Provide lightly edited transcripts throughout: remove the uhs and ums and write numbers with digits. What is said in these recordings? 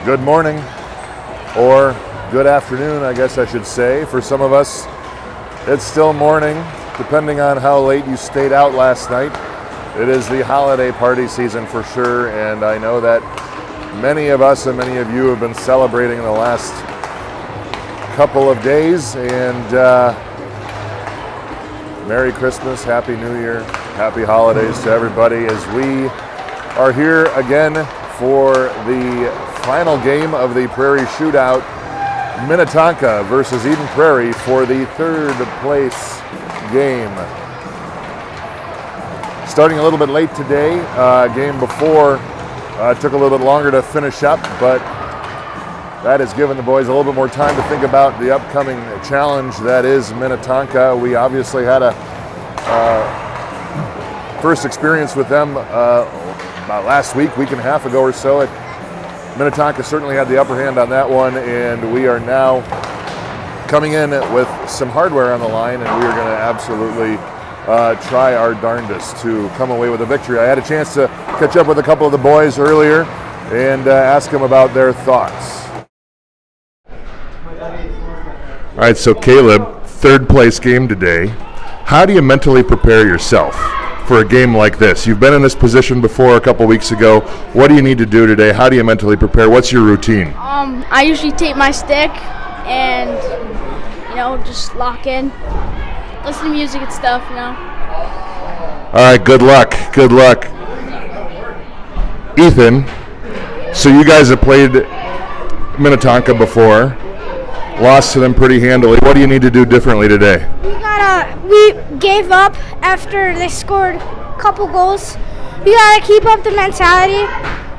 Good morning, or good afternoon, I guess I should say. For some of us, it's still morning, depending on how late you stayed out last night. It is the holiday party season for sure, and I know that many of us and many of you have been celebrating the last couple of days, and Merry Christmas, Happy New Year, Happy Holidays to everybody as we are here again for the final game of the Prairie Shootout, Minnetonka versus Eeden Prairie for the third place game. Starting a little bit late today, game before took a little bit longer to finish up, but that has given the boys a little bit more time to think about the upcoming challenge that is Minnetonka. We obviously had a first experience with them about last week and a half ago or so. Minnetonka certainly had the upper hand on that one, and we are now coming in with some hardware on the line, and we are going to absolutely try our darndest to come away with a victory. I had a chance to catch up with a couple of the boys earlier and ask them about their thoughts. All right, so Caleb, third place game today. How do you mentally prepare yourself for a game like this? You've been in this position before a couple weeks ago. What do you need to do today? How do you mentally prepare? What's your routine? I usually tape my stick and, just lock in, listen to music and stuff, All right, good luck. Good luck. Ethan, so you guys have played Minnetonka before, lost to them pretty handily. What do you need to do differently today? We gave up after they scored a couple goals. We gotta keep up the mentality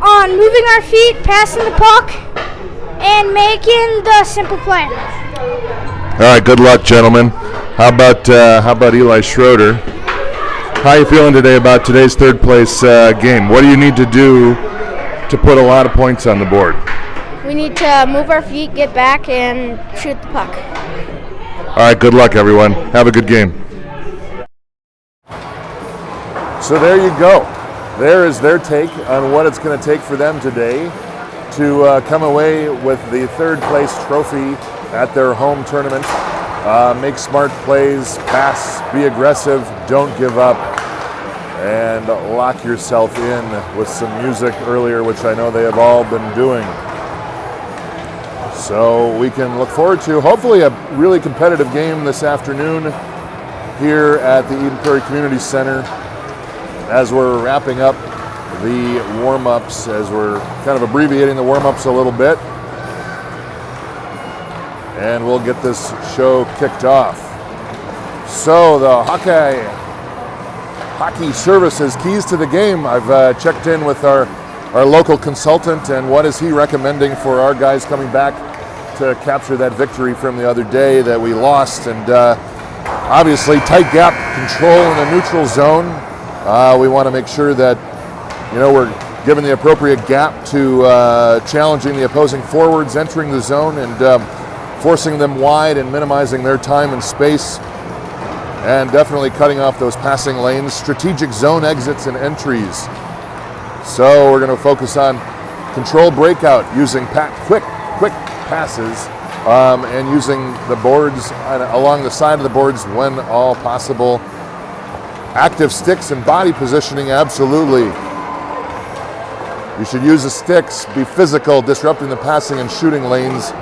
on moving our feet, passing the puck, and making the simple play. All right, good luck, gentlemen. How about Eli Schroeder? How are you feeling today about today's third place game? What do you need to do to put a lot of points on the board? We need to move our feet, get back, and shoot the puck. All right, good luck, everyone. Have a good game. So there you go. There is their take on what it's going to take for them today to come away with the third place trophy at their home tournament. Make smart plays, pass, be aggressive, don't give up, and lock yourself in with some music earlier, which I know they have all been doing. So we can look forward to hopefully a really competitive game this afternoon here at the Eeden Prairie Community Center as we're wrapping up the warm-ups, as we're kind of abbreviating the warm-ups a little bit. And we'll get this show kicked off. So the hockey services keys to the game. I've checked in with our local consultant, and what is he recommending for our guys coming back to capture that victory from the other day that we lost? And obviously tight gap control in the neutral zone. We want to make sure that we're given the appropriate gap to challenging the opposing forwards entering the zone and forcing them wide and minimizing their time and space, and definitely cutting off those passing lanes, strategic zone exits and entries. So we're going to focus on control breakout using quick passes and using the boards along the side of the boards when all possible. Active sticks and body positioning, absolutely. You should use the sticks, be physical, disrupting the passing and shooting lanes,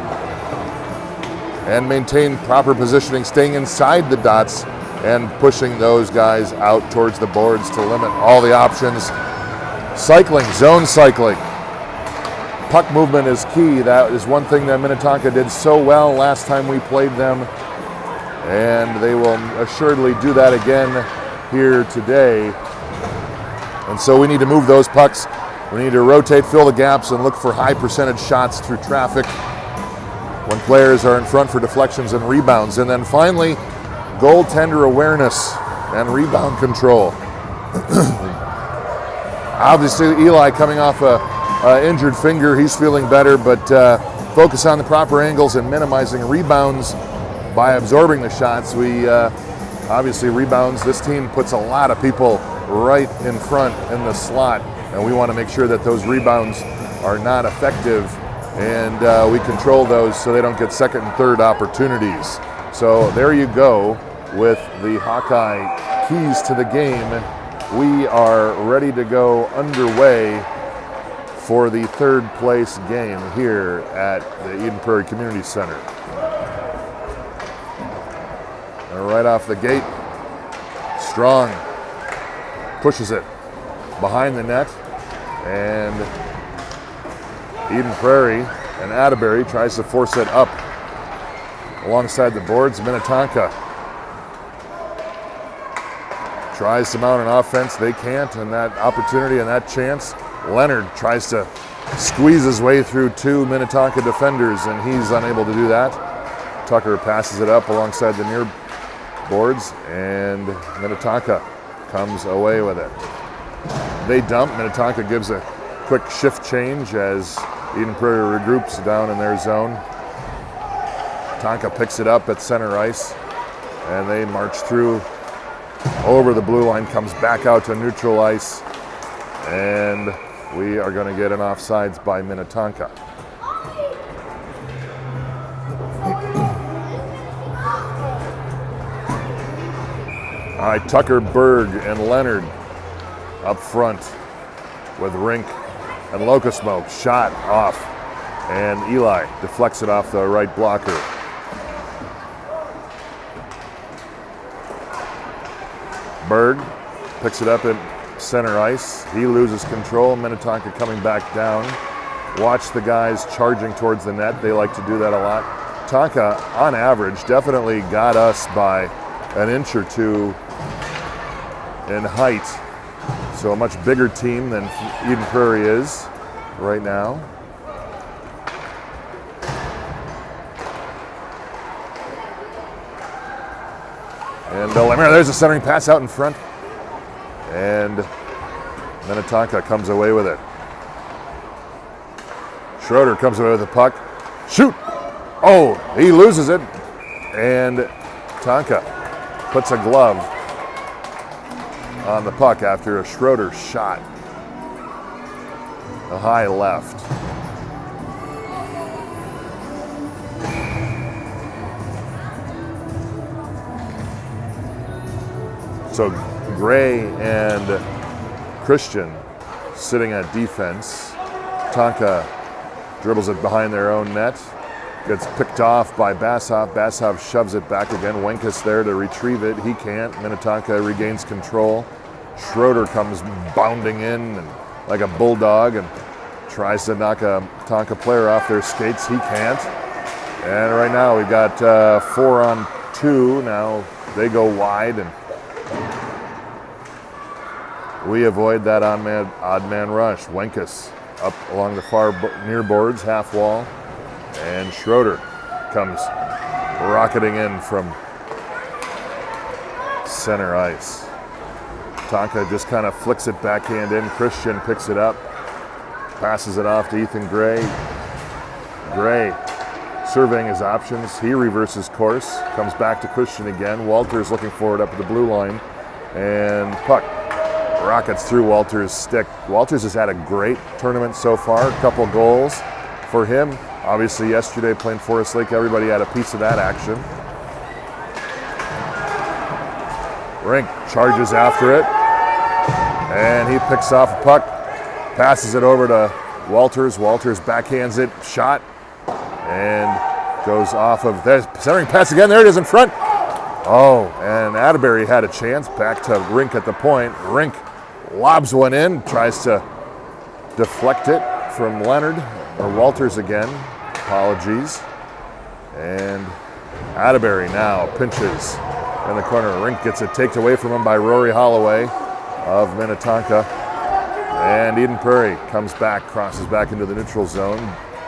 and maintain proper positioning, staying inside the dots and pushing those guys out towards the boards to limit all the options. Cycling, zone cycling. Puck movement is key. That is one thing that Minnetonka did so well last time we played them, and they will assuredly do that again here today. And so we need to move those pucks. We need to rotate, fill the gaps, and look for high percentage shots through traffic when players are in front for deflections and rebounds. And then finally, goaltender awareness and rebound control. Obviously, Eli coming off a injured finger, he's feeling better, but focus on the proper angles and minimizing rebounds by absorbing the shots. We obviously rebounds. This team puts a lot of people right in front in the slot, and we want to make sure that those rebounds are not effective and we control those so they don't get second and third opportunities. So there you go with the Hawkeye keys to the game. We are ready to go underway for the third place game here at the Eden Prairie Community Center. And right off the gate, Strong pushes it behind the net, and Eden Prairie and Atterbury tries to force it up alongside the boards. Minnetonka tries to mount an offense. They can't, and that opportunity and that chance. Leonard tries to squeeze his way through two Minnetonka defenders, and he's unable to do that. Tucker passes it up alongside the near boards, and Minnetonka comes away with it. They dump. Minnetonka gives a quick shift change as Eden Prairie regroups down in their zone. Tonka picks it up at center ice, and they march through over the blue line, comes back out to neutral ice, and we are going to get an offsides by Minnetonka. All right, Tucker, Berg, and Leonard up front with Rink and Locosmoke. Shot off, and Eli deflects it off the right blocker. Berg picks it up at center ice. He loses control. Minnetonka coming back down. Watch the guys charging towards the net. They like to do that a lot. Tonka, on average, definitely got us by an inch or two in height. So a much bigger team than Eden Prairie is right now. And there's a centering pass out in front. And Minnetonka comes away with it. Schroeder comes away with the puck. Shoot! Oh, he loses it. And Tonka puts a glove on the puck after a Schroeder shot. A high left. So Gray and Christian sitting at defense. Tonka dribbles it behind their own net. Gets picked off by Bassoff. Bassoff shoves it back again. Wenkus there to retrieve it. He can't. Minnetonka regains control. Schroeder comes bounding in and like a bulldog and tries to knock a Tonka player off their skates. He can't. And right now we got 4-on-2. Now they go wide, and we avoid that odd man rush. Wenkus up along the far near boards, half wall, and Schroeder comes rocketing in from center ice. Tonka just kind of flicks it backhand in. Christian picks it up, passes it off to Ethan Gray. Gray surveying his options. He reverses course, comes back to Christian again. Walters looking forward up at the blue line, and puck rockets through Walters' stick. Walters has had a great tournament so far, a couple goals for him. Obviously yesterday playing Forest Lake, everybody had a piece of that action. Rink charges after it, and he picks off a puck, passes it over to Walters. Walters backhands it, shot, and goes off of the centering pass again. There it is in front. Oh, and Atterbury had a chance. Back to Rink at the point. Rink lobs one in, tries to deflect it from Leonard, or Walters again. Apologies. And Atterbury now pinches in the corner. Rink gets it taken away from him by Rory Holloway of Minnetonka. And Eden Prairie comes back, crosses back into the neutral zone.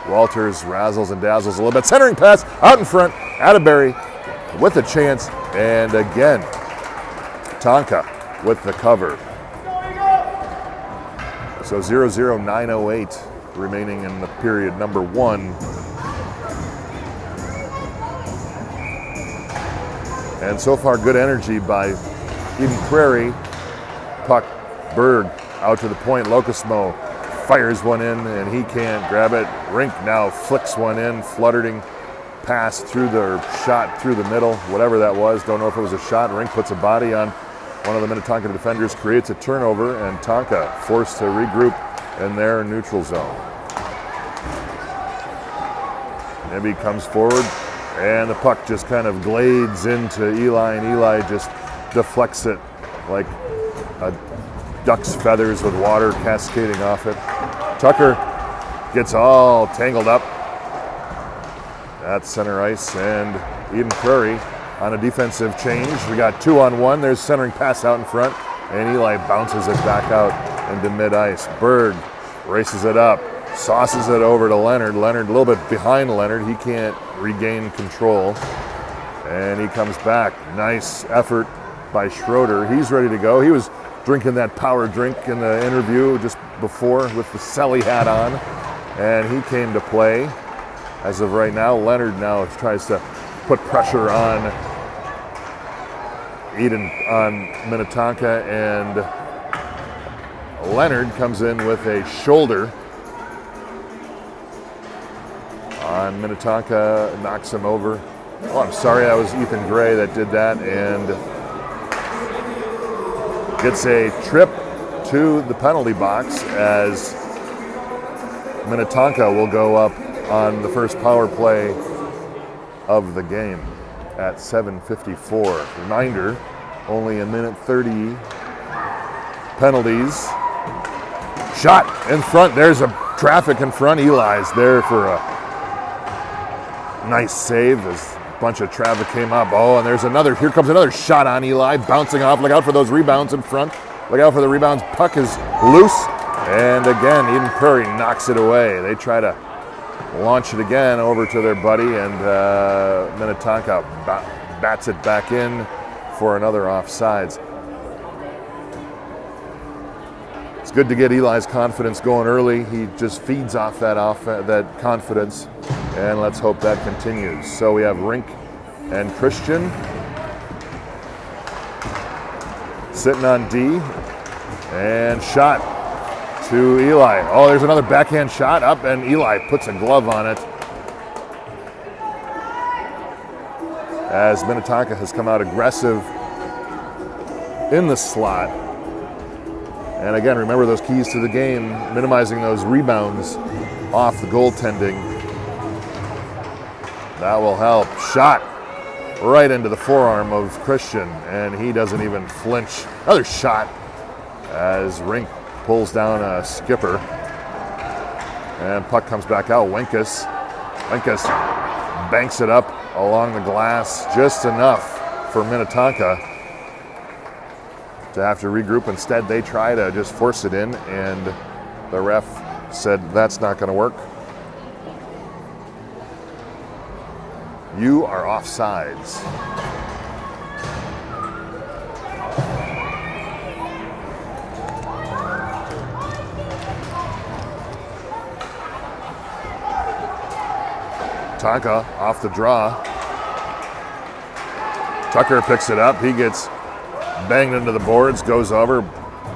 Walters razzles and dazzles a little bit. Centering pass out in front. Atterbury with a chance. And again, Tonka with the cover. So 0-0, 9:08 remaining in the period number one. And so far, good energy by Eden Prairie. Puck, Berg out to the point. Locosmo fires one in, and he can't grab it. Rink now flicks one in, fluttering pass through the shot through the middle, whatever that was. Don't know if it was a shot. Rink puts a body on one of the Minnetonka defenders, creates a turnover, and Tonka forced to regroup in their neutral zone. Nibby comes forward, and the puck just kind of glades into Eli, and Eli just deflects it like a duck's feathers with water cascading off it. Tucker gets all tangled up at center ice, and Eeden Prairie on a defensive change. We got 2-on-1. There's centering pass out in front, and Eli bounces it back out into mid-ice. Berg races it up, sauces it over to Leonard. Leonard a little bit behind Leonard. He can't regain control, and he comes back. Nice effort by Schroeder. He's ready to go. He was drinking that power drink in the interview just before with the Selly hat on, and he came to play. As of right now, Leonard now tries to put pressure on Eeden on Minnetonka, and Leonard comes in with a shoulder on Minnetonka, knocks him over. Oh, I'm sorry, that was Ethan Gray that did that, and gets a trip to the penalty box as Minnetonka will go up on the first power play of the game at 7:54. Reminder, only a minute 30 penalties. Shot in front. There's a traffic in front. Eli's there for a nice save as a bunch of traffic came up. Oh, and there's another. Here comes another shot on Eli, bouncing off. Look out for those rebounds in front. Look out for the rebounds. Puck is loose. And again, Eeden Prairie knocks it away. They try to launch it again over to their buddy, and Minnetonka bats it back in for another offsides. It's good to get Eli's confidence going early. He just feeds off that confidence, and let's hope that continues. So we have Rink and Christian sitting on D, and shot to Eli. Oh, there's another backhand shot up, and Eli puts a glove on it as Minnetonka has come out aggressive in the slot. And again, remember those keys to the game, minimizing those rebounds off the goaltending. That will help. Shot right into the forearm of Christian, and he doesn't even flinch. Another shot as Rink pulls down a skipper, and puck comes back out. Wenkus banks it up along the glass just enough for Minnetonka to have to regroup. Instead, they try to just force it in, and the ref said that's not going to work. You are offsides. Tonka off the draw. Tucker picks it up. He gets banged into the boards, goes over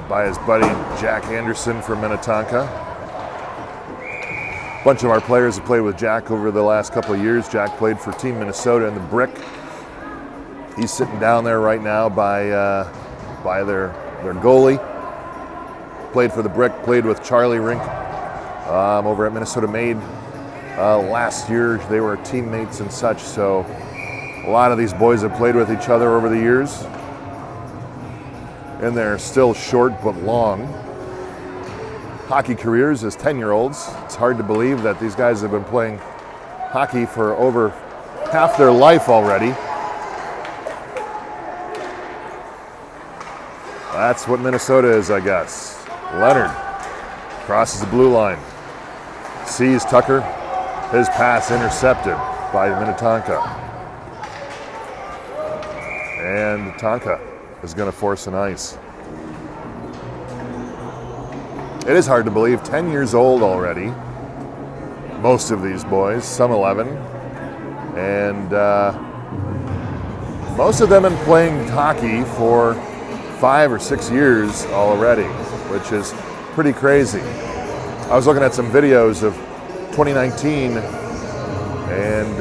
by his buddy Jack Anderson from Minnetonka. A bunch of our players have played with Jack over the last couple of years. Jack played for Team Minnesota in the Brick. He's sitting down there right now by their goalie. Played for the Brick, played with Charlie Rink over at Minnesota Made. Last year they were teammates and such, so a lot of these boys have played with each other over the years. And they're still short but long hockey careers as 10-year-olds. It's hard to believe that these guys have been playing hockey for over half their life already. That's what Minnesota is, I guess. Leonard crosses the blue line, sees Tucker, his pass intercepted by Minnetonka. And Tonka is going to force an ice. It is hard to believe, 10 years old already, most of these boys, some 11. And most of them have been playing hockey for 5 or 6 years already, which is pretty crazy. I was looking at some videos of 2019, and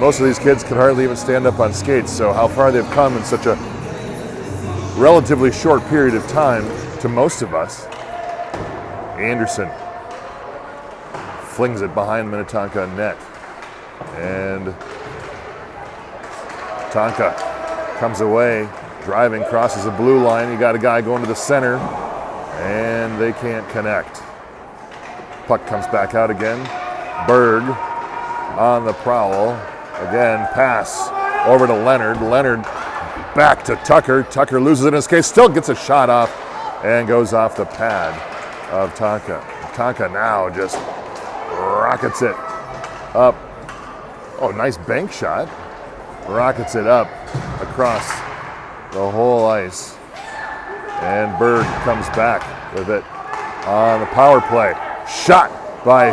most of these kids could hardly even stand up on skates. So how far they've come in such a relatively short period of time to most of us. Anderson flings it behind Minnetonka net. And Tonka comes away, driving, crosses the blue line. You got a guy going to the center, and they can't connect. Puck comes back out again. Berg on the prowl. Again, pass over to Leonard. Leonard back to Tucker. Tucker loses it in his case, still gets a shot off, and goes off the pad of Tonka. Tonka now just rockets it up. Oh, nice bank shot. Rockets it up across the whole ice. And Berg comes back with it on the power play. Shot by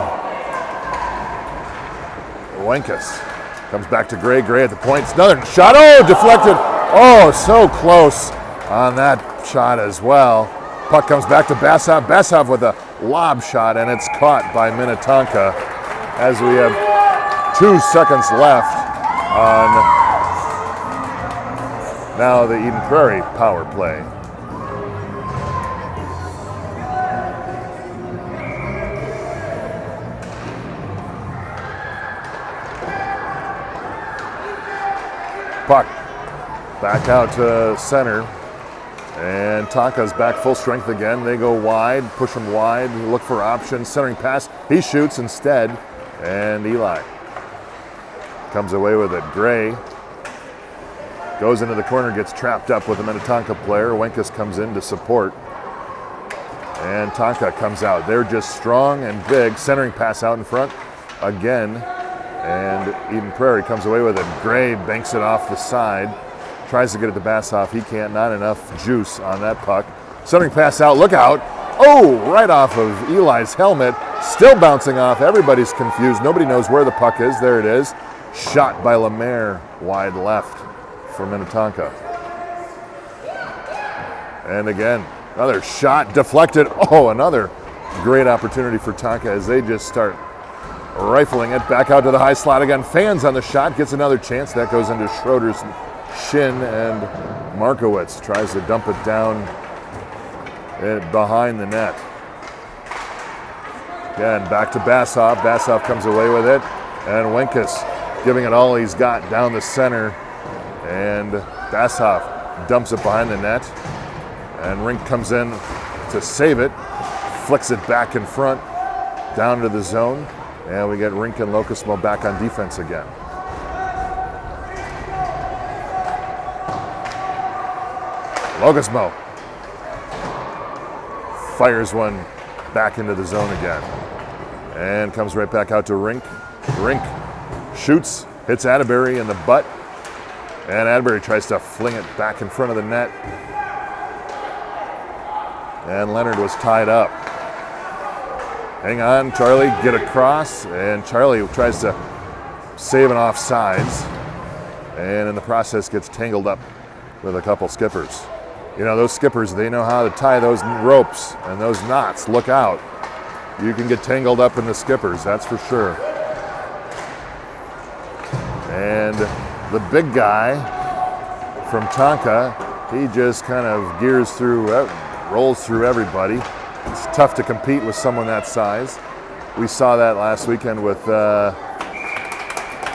Wenkus. Comes back to Gray. Gray at the point. Another shot. Oh, deflected. Oh, so close on that shot as well. Puck comes back to Bassov. Bassov with a lob shot, and it's caught by Minnetonka as we have 2 seconds left on now the Eden Prairie power play. Puck back out to center, and Tonka's back full strength again. They go wide, push him wide, look for options, centering pass. He shoots instead, and Eli comes away with it. Gray goes into the corner, gets trapped up with the Minnetonka player. Wenkus comes in to support, and Tonka comes out. They're just strong and big. Centering pass out in front again, and Eden Prairie comes away with it. Gray banks it off the side, tries to get it to Bassov. He can't, not enough juice on that puck. Centering pass out, look out. Oh, right off of Eli's helmet, still bouncing off. Everybody's confused. Nobody knows where the puck is. There it is. Shot by Lemaire, wide left for Minnetonka. And again, another shot deflected. Oh, another great opportunity for Tonka as they just start rifling it back out to the high slot again. Fans on the shot, gets another chance. That goes into Schroeder's shin, and Markowitz tries to dump it down behind the net. Again, back to Bassov. Bassov comes away with it, and Wenkus giving it all he's got down the center, and Bassov dumps it behind the net, and Rink comes in to save it, flicks it back in front, down to the zone, and we get Rink and Locusmo back on defense again. Locusmo fires one back into the zone again, and comes right back out to Rink. Rink shoots, hits Atterbury in the butt, and Atterbury tries to fling it back in front of the net, and Leonard was tied up. Hang on, Charlie, get across, and Charlie tries to save an offsides, and in the process gets tangled up with a couple skippers. You know, those skippers, they know how to tie those ropes and those knots. Look out. You can get tangled up in the skippers, that's for sure. And the big guy from Tonka, he just kind of gears through, rolls through everybody. It's tough to compete with someone that size. We saw that last weekend with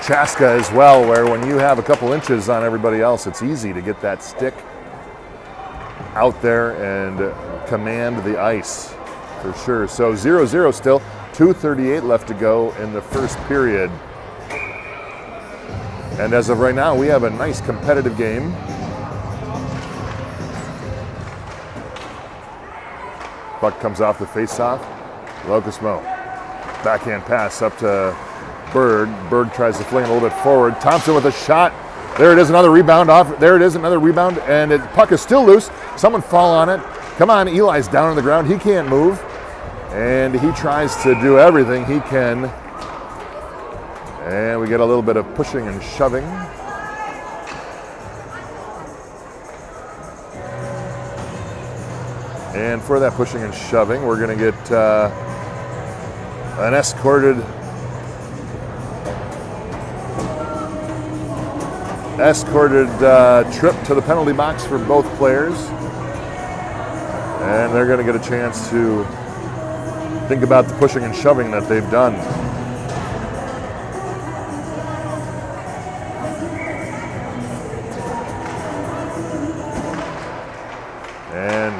Chaska as well, where when you have a couple inches on everybody else, it's easy to get that stick out there and command the ice for sure. So 0-0 still, 2:38 left to go in the first period. And as of right now, we have a nice competitive game. Puck comes off the face-off. Locusmo, backhand pass up to Berg. Berg tries to fling it a little bit forward. Thompson with a shot. There it is, another rebound off. There it is, another rebound, and the puck is still loose. Someone fall on it. Come on, Eli's down on the ground. He can't move, and he tries to do everything he can. And we get a little bit of pushing and shoving. And for that pushing and shoving, we're going to get an escorted trip to the penalty box for both players. And they're going to get a chance to think about the pushing and shoving that they've done. And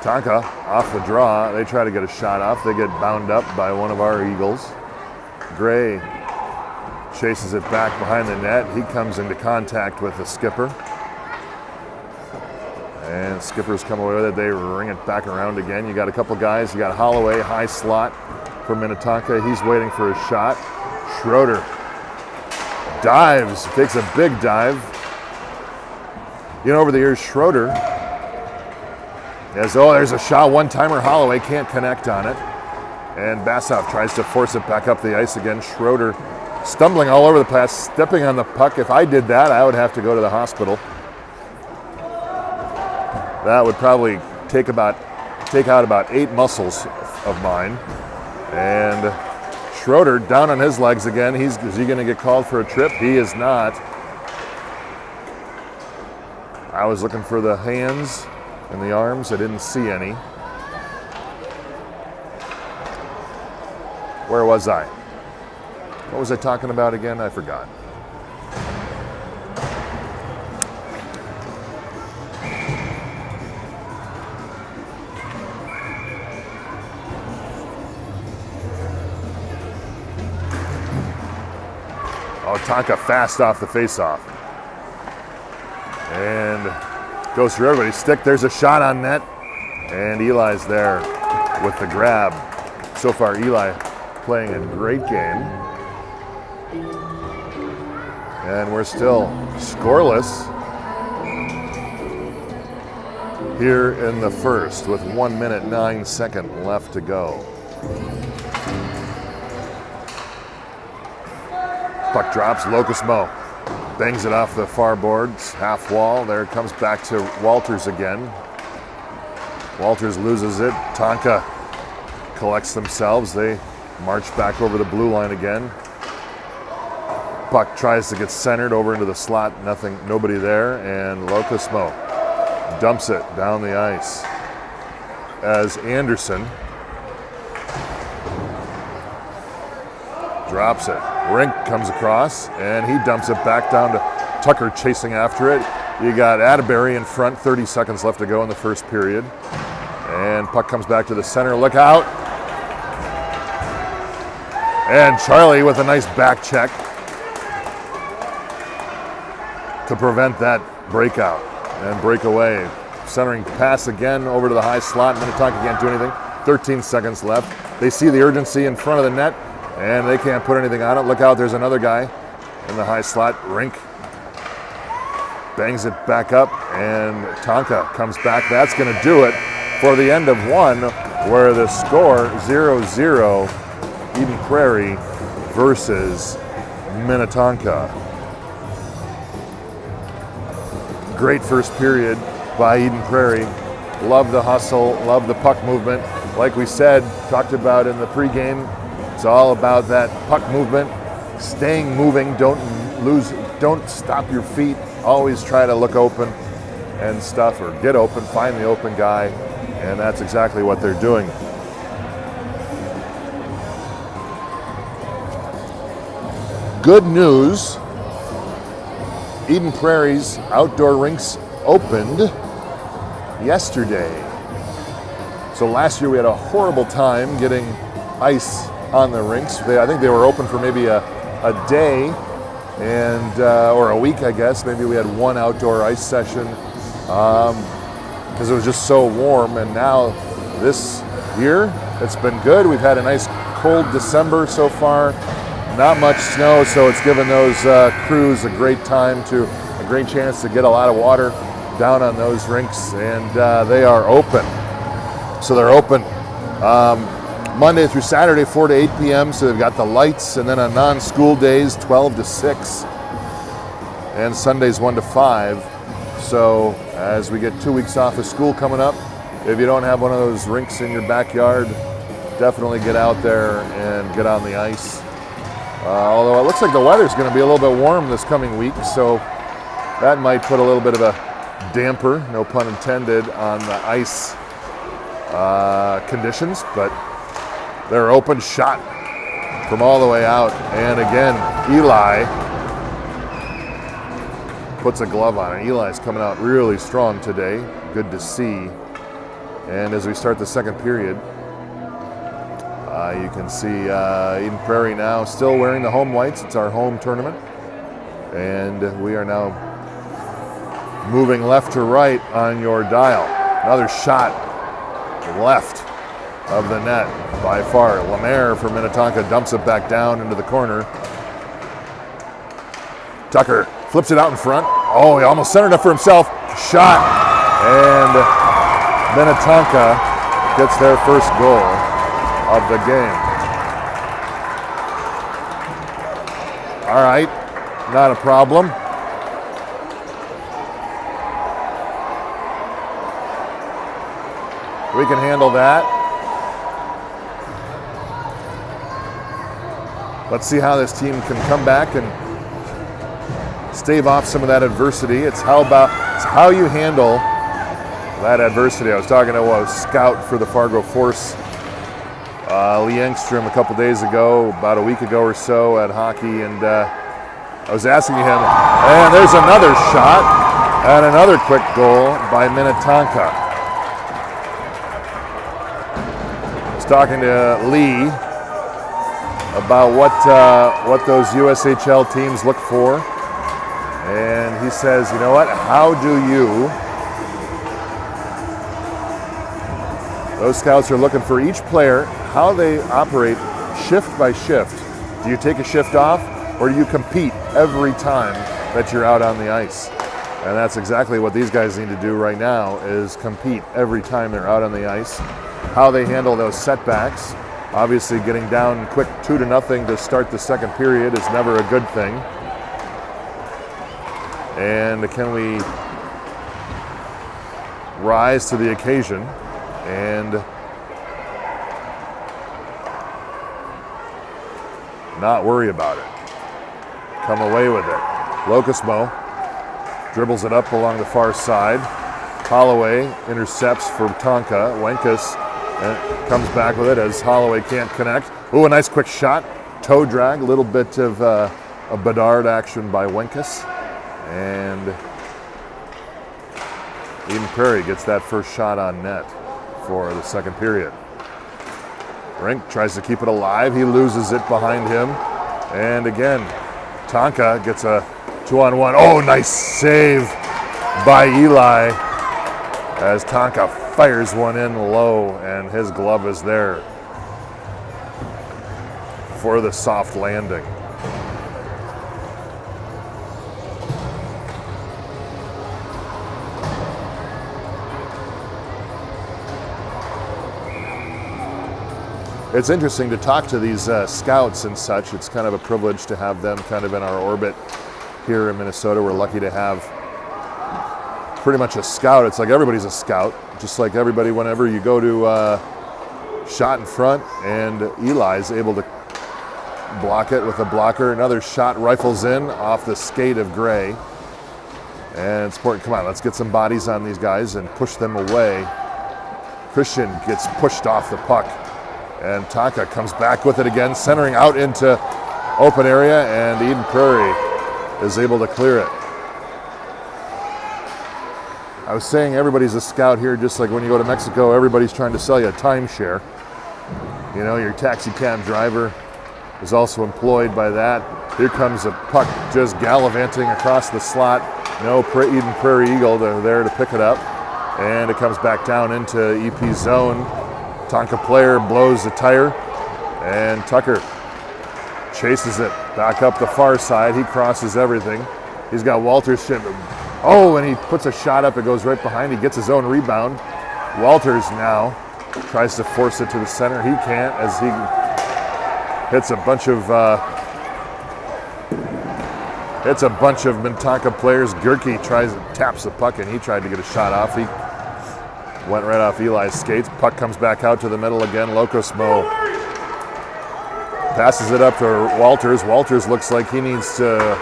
Tonka off the draw. They try to get a shot off. They get bound up by one of our Eagles. Gray chases it back behind the net. He comes into contact with the skipper. And Skipper's come away with it. They ring it back around again. You got a couple guys. You got Holloway, high slot for Minnetonka. He's waiting for a shot. Schroeder dives, takes a big dive. You know, over the years, Schroeder, there's a shot, one-timer. Holloway can't connect on it. And Bassoff tries to force it back up the ice again. Schroeder stumbling all over the place, stepping on the puck. If I did that, I would have to go to the hospital. That would probably take out about 8 muscles of mine. And Schroeder down on his legs again. Is he going to get called for a trip? He is not. I was looking for the hands and the arms. I didn't see any. Where was I? What was I talking about again? I forgot. Oh, Tonka fast off the faceoff. And goes through everybody's stick. There's a shot on net. And Eli's there with the grab. So far, Eli playing a great game. And we're still scoreless here in the first with 1 minute 9 seconds left to go. Puck drops, Locusmo bangs it off the far boards, half wall. There it comes back to Walters again. Walters loses it. Tonka collects themselves. They march back over the blue line again. Puck tries to get centered over into the slot. Nobody there. And Locusmo dumps it down the ice as Anderson drops it. Rink comes across, and he dumps it back down to Tucker chasing after it. You got Atterbury in front, 30 seconds left to go in the first period. And puck comes back to the center. Look out. And Charlie with a nice back check to prevent that breakout and breakaway. Centering pass again over to the high slot. Minnetonka can't do anything. 13 seconds left. They see the urgency in front of the net, and they can't put anything on it. Look out, there's another guy in the high slot. Rink bangs it back up, and Tonka comes back. That's going to do it for the end of one, where the score 0-0, Eden Prairie versus Minnetonka. Great first period by Eden Prairie. Love the hustle, love the puck movement. Like we said, talked about in the pregame, it's all about that puck movement, staying moving, don't stop your feet. Always try to look open and stuff, or get open, find the open guy, and that's exactly what they're doing. Good news, Eden Prairie's outdoor rinks opened yesterday. So last year we had a horrible time getting ice on the rinks. I think they were open for maybe a day and or a week, I guess. Maybe we had one outdoor ice session because it was just so warm. And now this year it's been good. We've had a nice cold December so far. Not much snow, so it's given those crews a great chance to get a lot of water down on those rinks, and they are open. So they're open Monday through Saturday, 4 to 8 p.m. So they've got the lights, and then on non-school days, 12 to 6, and Sundays 1 to 5. So as we get 2 weeks off of school coming up, if you don't have one of those rinks in your backyard, definitely get out there and get on the ice. Although it looks like the weather's going to be a little bit warm this coming week, so that might put a little bit of a damper, no pun intended, on the ice conditions, but they're open shot from all the way out. And again, Eli puts a glove on it. Eli's coming out really strong today. Good to see. And as we start the second period, you can see Eden Prairie now still wearing the home whites. It's our home tournament. And we are now moving left to right on your dial. Another shot left of the net by far. Lemaire for Minnetonka dumps it back down into the corner. Tucker flips it out in front. Oh, he almost centered it for himself. Shot. And Minnetonka gets their first goal of the game. All right, not a problem. We can handle that. Let's see how this team can come back and stave off some of that adversity. It's how you handle that adversity. I was talking to a scout for the Fargo Force, Lee Engstrom, a couple days ago, about a week ago or so at hockey, and I was asking him, and there's another shot and another quick goal by Minnetonka. I was talking to Lee about what those USHL teams look for, and he says, you know what, how do you, those scouts are looking for each player, how they operate shift by shift. Do you take a shift off, or do you compete every time that you're out on the ice? And that's exactly what these guys need to do right now, is compete every time they're out on the ice. How they handle those setbacks. Obviously getting down quick 2-0 to start the second period is never a good thing. And can we rise to the occasion and not worry about it? Come away with it. Locusmo dribbles it up along the far side. Holloway intercepts for Tonka. Wenkus comes back with it as Holloway can't connect. Ooh, a nice quick shot. Toe drag, a little bit of a Bedard action by Wenkus. And Eden Prairie gets that first shot on net for the second period. Rink tries to keep it alive. He loses it behind him. And again, Tonka gets a 2-on-1. Oh, nice save by Eli as Tonka fires one in low, and his glove is there for the soft landing. It's interesting to talk to these scouts and such. It's kind of a privilege to have them kind of in our orbit here in Minnesota. We're lucky to have pretty much a scout. It's like everybody's a scout, just like everybody whenever you go to shot in front, and Eli's able to block it with a blocker. Another shot rifles in off the skate of Gray. And it's important. Come on, let's get some bodies on these guys and push them away. Christian gets pushed off the puck. And Tonka comes back with it again, centering out into open area, and Eden Prairie is able to clear it. I was saying everybody's a scout here, just like when you go to Mexico, everybody's trying to sell you a timeshare. You know, your taxi cab driver is also employed by that. Here comes a puck just gallivanting across the slot. No Eden Prairie Eagle, they're there to pick it up. And it comes back down into EP zone. Tonka player blows the tire, and Tucker chases it back up the far side. He crosses everything. He's got Walters shit. Oh, and he puts a shot up. It goes right behind. He gets his own rebound. Walters now tries to force it to the center. He can't, as he hits a bunch of Minnetonka players. Gerke taps the puck, and he tried to get a shot off. Went right off Eli's skates. Puck comes back out to the middle again. Locosmo passes it up to Walters. Walters looks like he needs to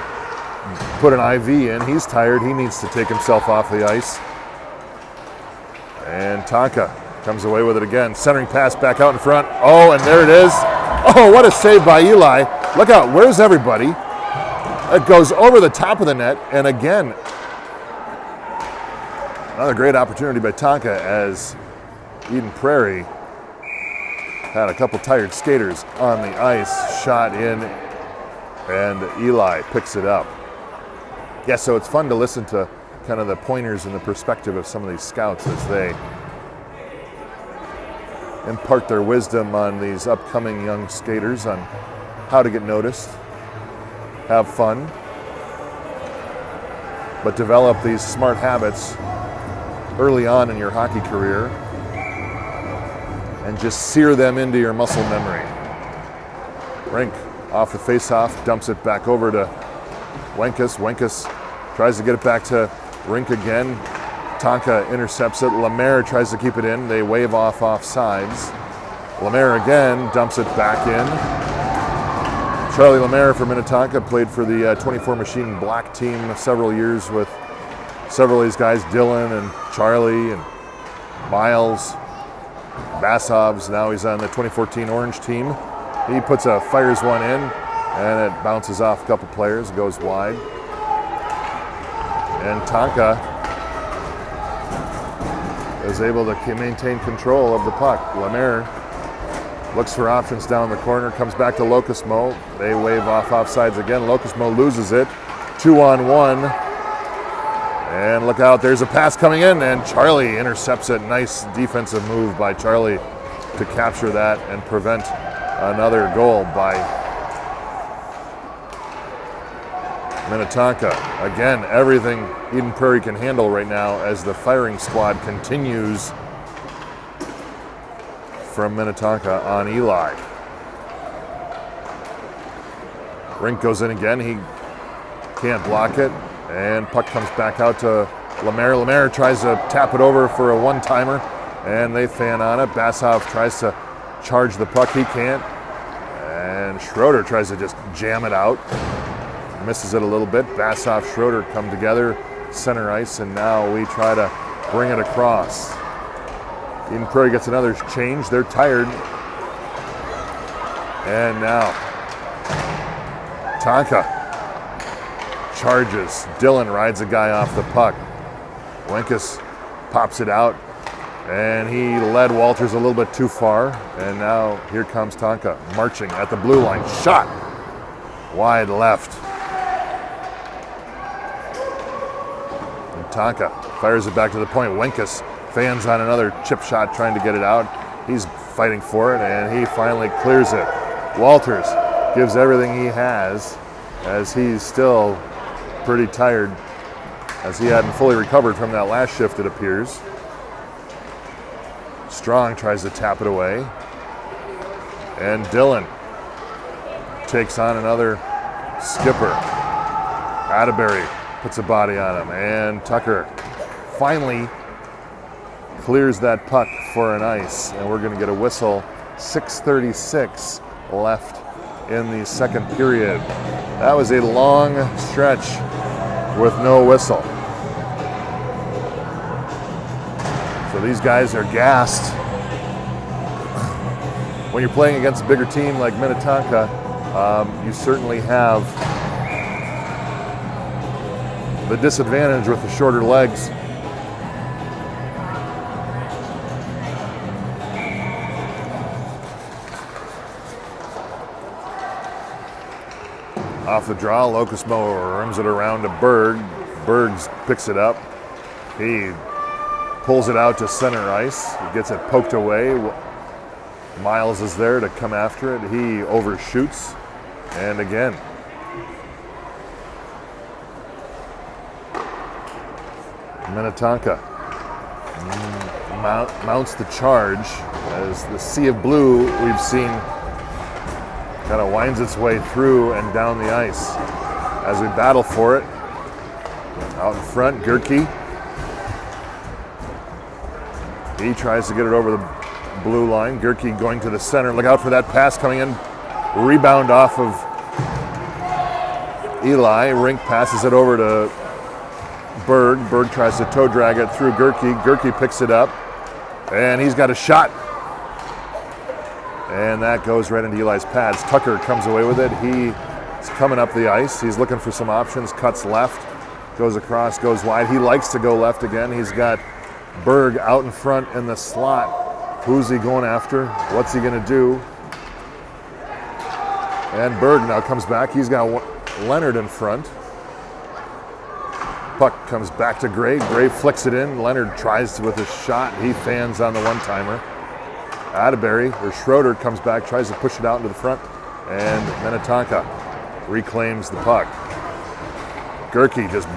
put an IV in. He's tired. He needs to take himself off the ice. And Tonka comes away with it again. Centering pass back out in front. Oh, and there it is. Oh, what a save by Eli. Look out. Where's everybody? It goes over the top of the net. And again, another great opportunity by Tonka as Eeden Prairie had a couple tired skaters on the ice. Shot in, and Eli picks it up. Yeah, so it's fun to listen to kind of the pointers and the perspective of some of these scouts as they impart their wisdom on these upcoming young skaters on how to get noticed, have fun, but develop these smart habits early on in your hockey career and just sear them into your muscle memory. Rink off the face-off, dumps it back over to Wenkus. Wenkus tries to get it back to Rink again. Tonka intercepts it. Lemaire tries to keep it in. They wave off offsides. Lemaire again dumps it back in. Charlie Lemaire from Minnetonka played for the 24 Machine Black team several years with several of these guys, Dylan and Charlie and Miles, Basovs. Now he's on the 2014 Orange team. He fires one in, and it bounces off a couple players, goes wide. And Tonka is able to maintain control of the puck. Lemaire looks for options down the corner, comes back to Locosmo. They wave off offsides again. Locosmo loses it. 2-on-1. And look out, there's a pass coming in, and Charlie intercepts it. Nice defensive move by Charlie to capture that and prevent another goal by Minnetonka. Again, everything Eeden Prairie can handle right now as the firing squad continues from Minnetonka on Eli. Rink goes in again. He can't block it. And puck comes back out to Lemaire. Lemaire tries to tap it over for a one-timer, and they fan on it. Basov tries to charge the puck. He can't. And Schroeder tries to just jam it out. Misses it a little bit. Basov, Schroeder come together, center ice, and now we try to bring it across. Eeden Prairie gets another change. They're tired. And now Tonka charges. Dylan rides a guy off the puck. Wenkus pops it out, and he led Walters a little bit too far. And now here comes Tonka marching at the blue line. Shot wide left. And Tonka fires it back to the point. Wenkus fans on another chip shot trying to get it out. He's fighting for it, and he finally clears it. Walters gives everything he has as he's still pretty tired, as he hadn't fully recovered from that last shift, it appears. Strong tries to tap it away. And Dylan takes on another skipper. Atterbury puts a body on him. And Tucker finally clears that puck for an ice. And we're going to get a whistle. 6:36 left in the second period. That was a long stretch with no whistle. So these guys are gassed. When you're playing against a bigger team like Minnetonka, you certainly have the disadvantage with the shorter legs. Off the draw, Locosmo rims it around to Berg. Bergs picks it up. He pulls it out to center ice. He gets it poked away. Miles is there to come after it. He overshoots. And again, Minnetonka mounts the charge as the sea of blue we've seen kind of winds its way through and down the ice as we battle for it. Out in front, Gerke He tries to get it over the blue line. Gerke going to the center. Look out for that pass coming in. Rebound off of Eli. Rink passes it over to Berg. Berg tries to toe drag it through Gerke. Gerke picks it up, and he's got a shot. And that goes right into Eli's pads. Tucker comes away with it. He's coming up the ice. He's looking for some options. Cuts left, goes across, goes wide. He likes to go left again. He's got Berg out in front in the slot. Who's he going after? What's he going to do? And Berg now comes back. He's got Leonard in front. Puck comes back to Gray. Gray flicks it in. Leonard tries with a shot. He fans on the one-timer. Schroeder comes back, tries to push it out into the front, and Minnetonka reclaims the puck. Gerke just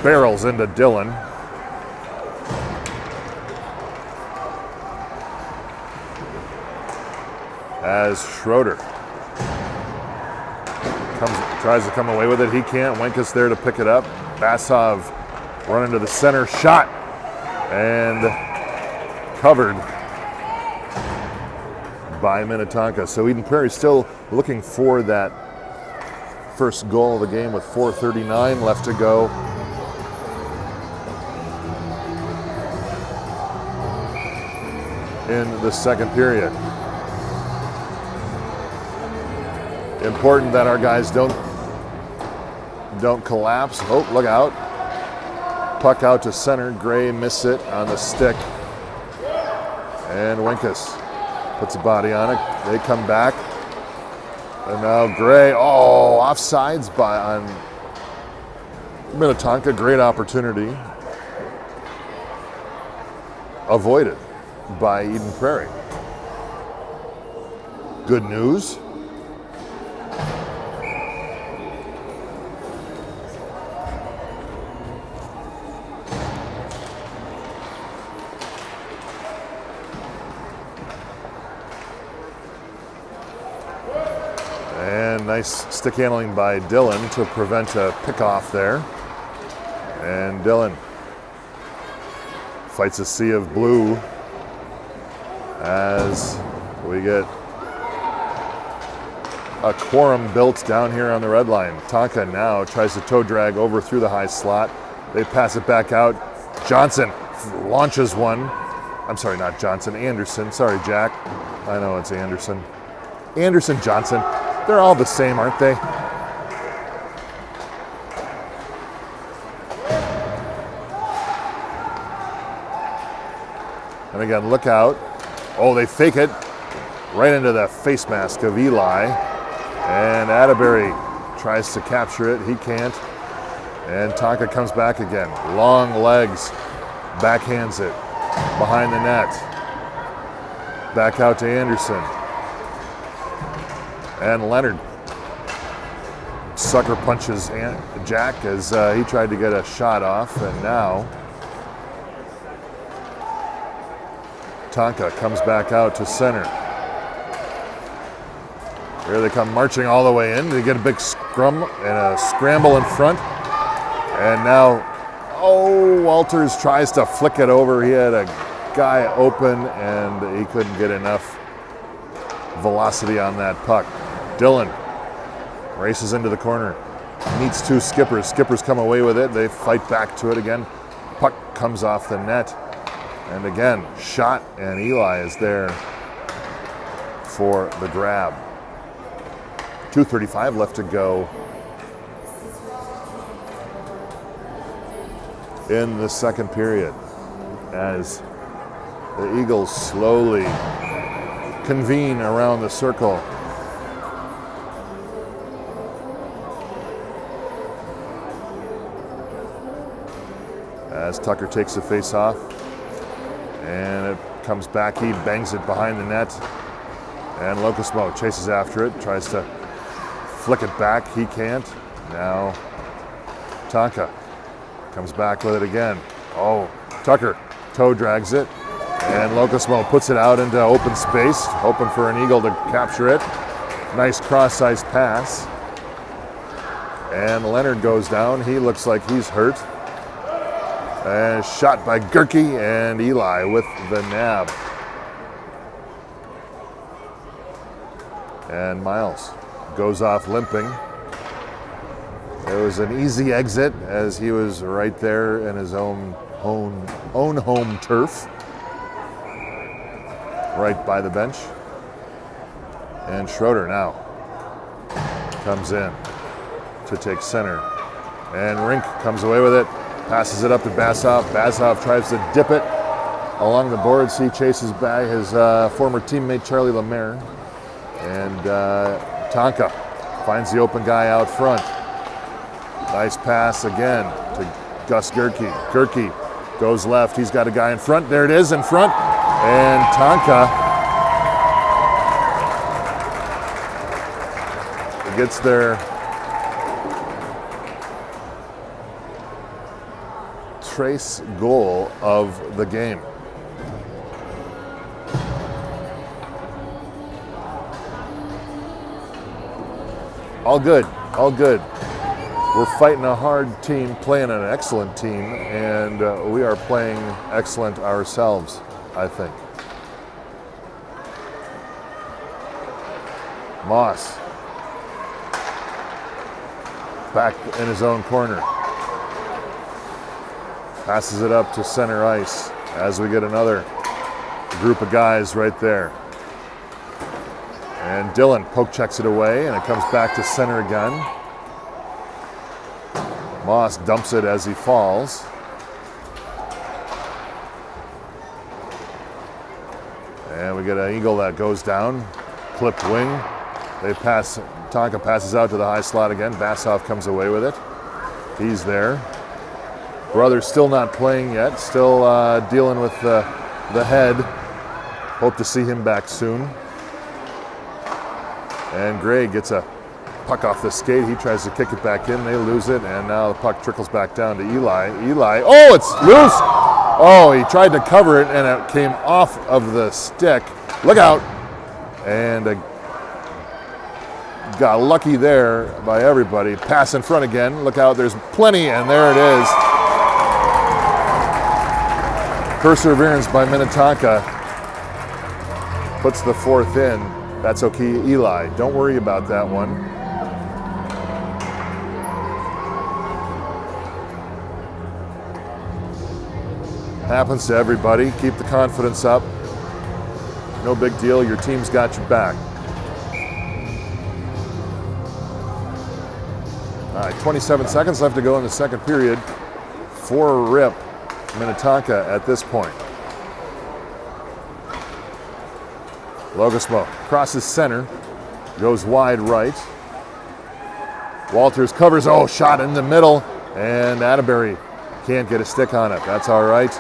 barrels into Dylan. As Schroeder tries to come away with it. He can't. Wenkus there to pick it up. Basov running to the center. Shot. And covered by Minnetonka. So Eden Prairie still looking for that first goal of the game with 4:39 left to go. In the second period. Important that our guys don't collapse. Oh, look out. Puck out to center. Gray missed it on the stick. And Wenkus puts a body on it. They come back. And now Gray, offsides on Minnetonka. Great opportunity. Avoided by Eden Prairie. Good news. Nice stick handling by Dylan to prevent a pickoff there. And Dylan fights a sea of blue as we get a quorum built down here on the red line. Tonka now tries to toe drag over through the high slot. They pass it back out. Johnson launches one. I'm sorry, not Johnson, Anderson. Sorry, Jack. I know it's Anderson. Anderson, Johnson. They're all the same, aren't they? And again, look out. Oh, they fake it right into the face mask of Eli. And Atterbury tries to capture it. He can't. And Tonka comes back again. Long legs. Backhands it behind the net. Back out to Anderson. And Leonard sucker punches Jack as he tried to get a shot off. And now Tonka comes back out to center. Here they come marching all the way in. They get a big scrum and a scramble in front. And now, Walters tries to flick it over. He had a guy open and he couldn't get enough velocity on that puck. Dylan races into the corner, meets two skippers. Skippers come away with it. They fight back to it again. Puck comes off the net. And again, shot, and Eli is there for the grab. 2:35 left to go in the second period as the Eagles slowly convene around the circle. As Tucker takes the face off, and it comes back, he bangs it behind the net, and Locosmo chases after it, tries to flick it back, he can't. Now Tonka comes back with it again. Tucker toe drags it, and Locosmo puts it out into open space, hoping for an Eagle to capture it. Nice cross-ice pass, and Leonard goes down. He looks like he's hurt. And shot by Gerke, and Eli with the nab. And Miles goes off limping. It was an easy exit as he was right there in his own home turf, right by the bench. And Schroeder now comes in to take center. And Rink comes away with it, passes it up to Basov. Basov tries to dip it along the boards. He chases by his former teammate Charlie Lemaire. And Tonka finds the open guy out front. Nice pass again to Gus Gerke. Gerke goes left. He's got a guy in front. There it is in front. And Tonka gets their trace goal of the game. All good, all good. We're fighting a hard team, playing an excellent team, and we are playing excellent ourselves, I think. Moss back in his own corner. Passes it up to center ice as we get another group of guys right there. And Dylan poke checks it away, and it comes back to center again. Moss dumps it as he falls. And we get an eagle that goes down, clipped wing. They pass, Tonka passes out to the high slot again. Basov comes away with it. He's there. Brother's still not playing yet, still dealing with the head. Hope to see him back soon. And Gray gets a puck off the skate. He tries to kick it back in. They lose it, and now the puck trickles back down to Eli. Eli, oh, it's loose! Oh, he tried to cover it, and it came off of the stick. Look out! And got lucky there by everybody. Pass in front again. Look out, there's plenty, and there it is. Perseverance by Minnetonka puts the fourth in. That's okay, Eli. Don't worry about that one. Happens to everybody. Keep the confidence up. No big deal. Your team's got your back. All right, 27 seconds left to go in the second period. 4-rip Minnetonka at this point. Logasmo crosses center, goes wide right. Walters covers, oh, shot in the middle, and Atterbury can't get a stick on it. That's all right.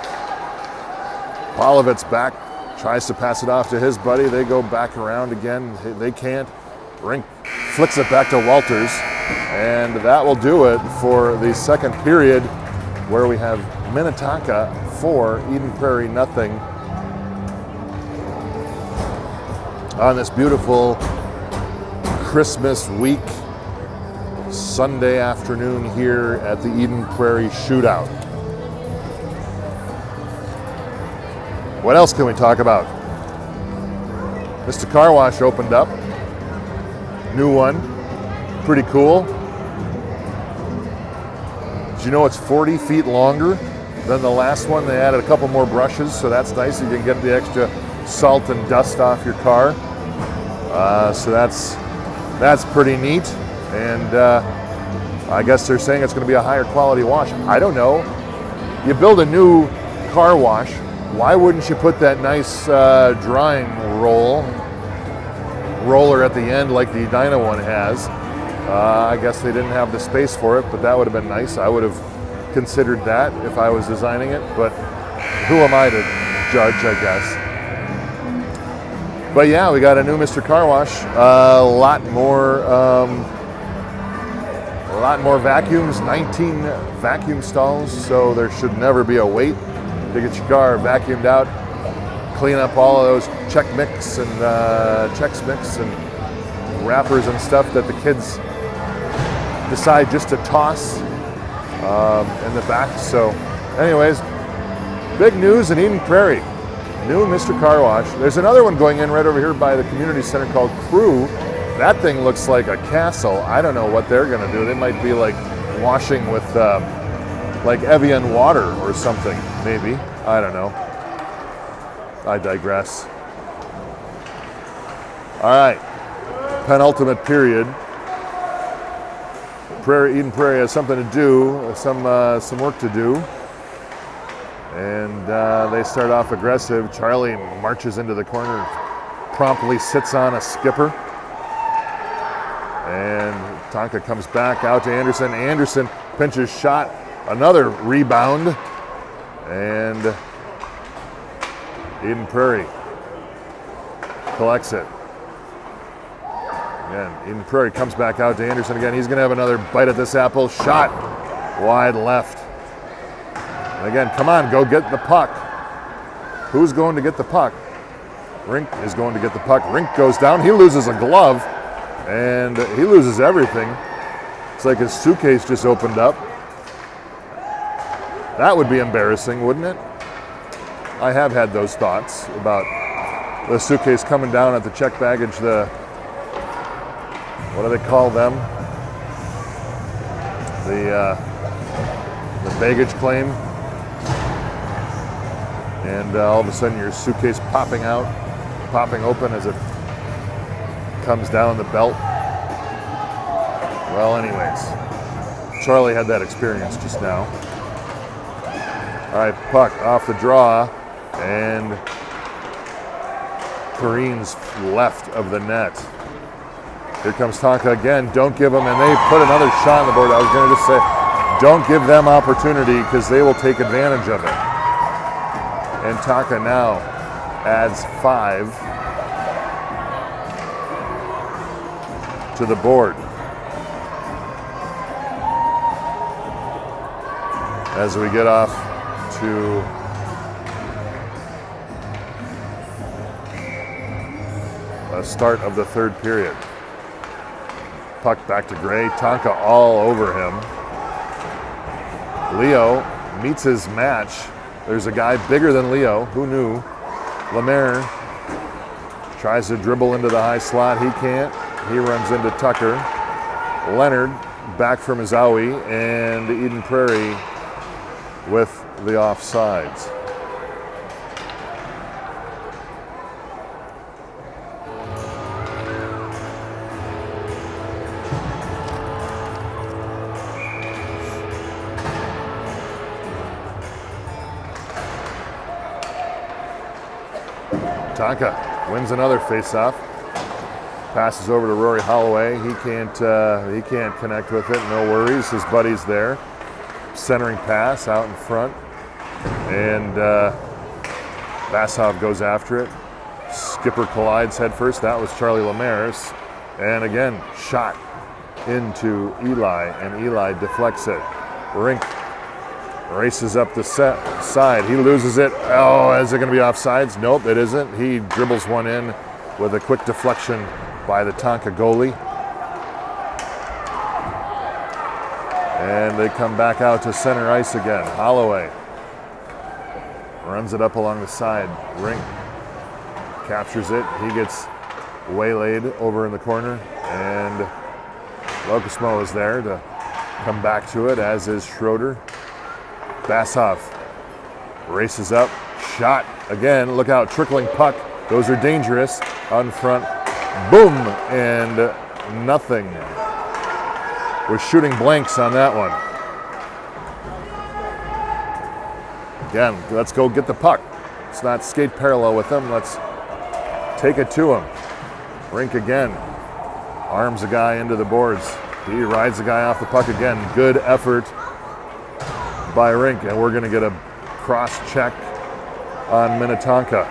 Polovitz back, tries to pass it off to his buddy. They go back around again. They can't. Rink flicks it back to Walters, and that will do it for the second period, where we have Minnetonka 4, Eden Prairie nothing. On this beautiful Christmas week, Sunday afternoon here at the Eden Prairie Shootout. What else can we talk about? Mr. Car Wash opened up. New one. Pretty cool. Did you know it's 40 feet longer than the last one? They added a couple more brushes, so that's nice. You can get the extra salt and dust off your car. So that's pretty neat. And I guess they're saying it's going to be a higher quality wash. I don't know. You build a new car wash, why wouldn't you put that nice drying roller at the end like the Edina one has? I guess they didn't have the space for it, but that would have been nice. I would have considered that if I was designing it, but who am I to judge, I guess. But yeah, we got a new Mr. Car Wash. A lot more vacuums, 19 vacuum stalls, so there should never be a wait to get your car vacuumed out. Clean up all of those Chex Mix and wrappers and stuff that the kids decide just to toss in the back. So Anyways, big news in Eden Prairie. New Mr. Car Wash. There's another one going in right over here by the community center called Crew. That thing looks like a castle. I don't know what they're gonna do. They might be like washing with like Evian water or something, maybe. I don't know. I digress. All right, penultimate period. Eden Prairie has something to do, some work to do. And they start off aggressive. Charlie marches into the corner, promptly sits on a skipper. And Tonka comes back out to Anderson. Anderson pinches shot, another rebound. And Eden Prairie collects it. Again, Eden Prairie comes back out to Anderson again. He's going to have another bite at this apple. Shot wide left. And again, come on, go get the puck. Who's going to get the puck? Rink is going to get the puck. Rink goes down. He loses a glove, and he loses everything. It's like his suitcase just opened up. That would be embarrassing, wouldn't it? I have had those thoughts about the suitcase coming down at the check baggage, what do they call them? The baggage claim. And all of a sudden your suitcase popping open as it comes down the belt. Well, anyways, Charlie had that experience just now. All right, puck off the draw and careens left of the net. Here comes Tonka again. Don't give them, and they put another shot on the board. I was going to just say, don't give them opportunity because they will take advantage of it. And Tonka now adds 5 to the board. As we get off to the start of the third period. Puck back to Gray. Tonka all over him. Leo meets his match. There's a guy bigger than Leo. Who knew? Lemaire tries to dribble into the high slot. He can't. He runs into Tucker. Leonard back from his owie, and Eden Prairie with the offsides. Tonka wins another face-off. Passes over to Rory Holloway. He can't connect with it. No worries. His buddy's there. Centering pass out in front, and Vasov goes after it. Skipper collides head first. That was Charlie Lemaire's, and again shot into Eli, and Eli deflects it. Rink races up the side. He loses it. Oh, is it going to be offsides? Nope, it isn't. He dribbles one in with a quick deflection by the Tonka goalie. And they come back out to center ice again. Holloway runs it up along the side. Rink captures it. He gets waylaid over in the corner, and Locosmo is there to come back to it, as is Schroeder. Basov races up, shot again. Look out, trickling puck. Those are dangerous. On front, boom, and nothing. We're shooting blanks on that one. Again, let's go get the puck. Let's not skate parallel with them. Let's take it to him. Rink again. Arms a guy into the boards. He rides the guy off the puck again. Good effort by Rink, and we're going to get a cross check on Minnetonka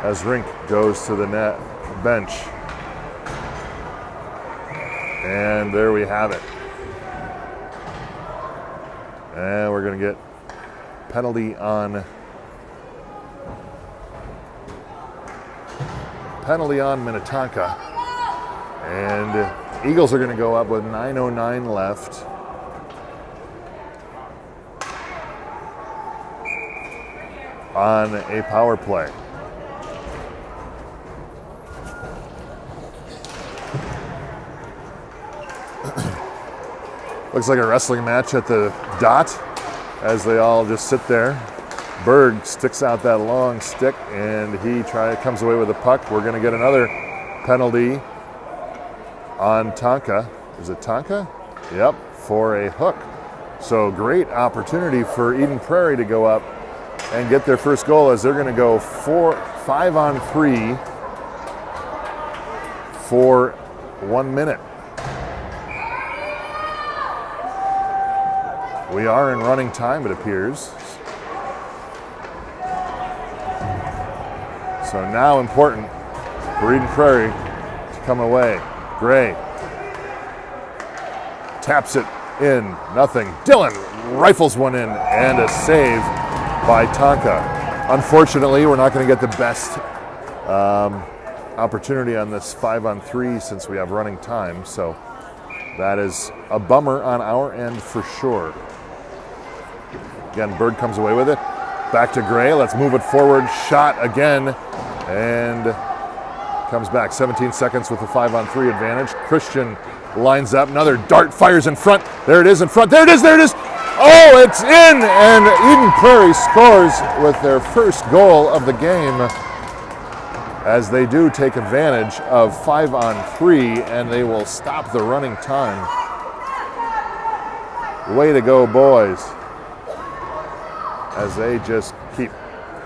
as Rink goes to the net bench. And there we have it. And we're going to get penalty on Minnetonka. And Eagles are going to go up with 9:09 left. on a power play. Looks like a wrestling match at the dot as they all just sit there. Berg sticks out that long stick and he comes away with the puck. We're going to get another penalty on Tonka. Is it Tonka? Yep, for a hook. So great opportunity for Eden Prairie to go up and get their first goal as they're going to go 5-on-3 for 1 minute. We are in running time, it appears. So now important for Eden Prairie to come away. Gray taps it in, nothing. Dylan rifles one in and a save by Tonka. Unfortunately, we're not going to get the best opportunity on this 5-on-3 since we have running time. So that is a bummer on our end for sure. Again, Bird comes away with it. Back to Gray. Let's move it forward. Shot again. And comes back. 17 seconds with a 5-on-3 advantage. Christian lines up. Another dart fires in front. There it is in front. There it is. There it is. Oh, it's in. And Eden Prairie scores with their first goal of the game as they do take advantage of 5-on-3 and they will stop the running time. Way to go, boys. As they just keep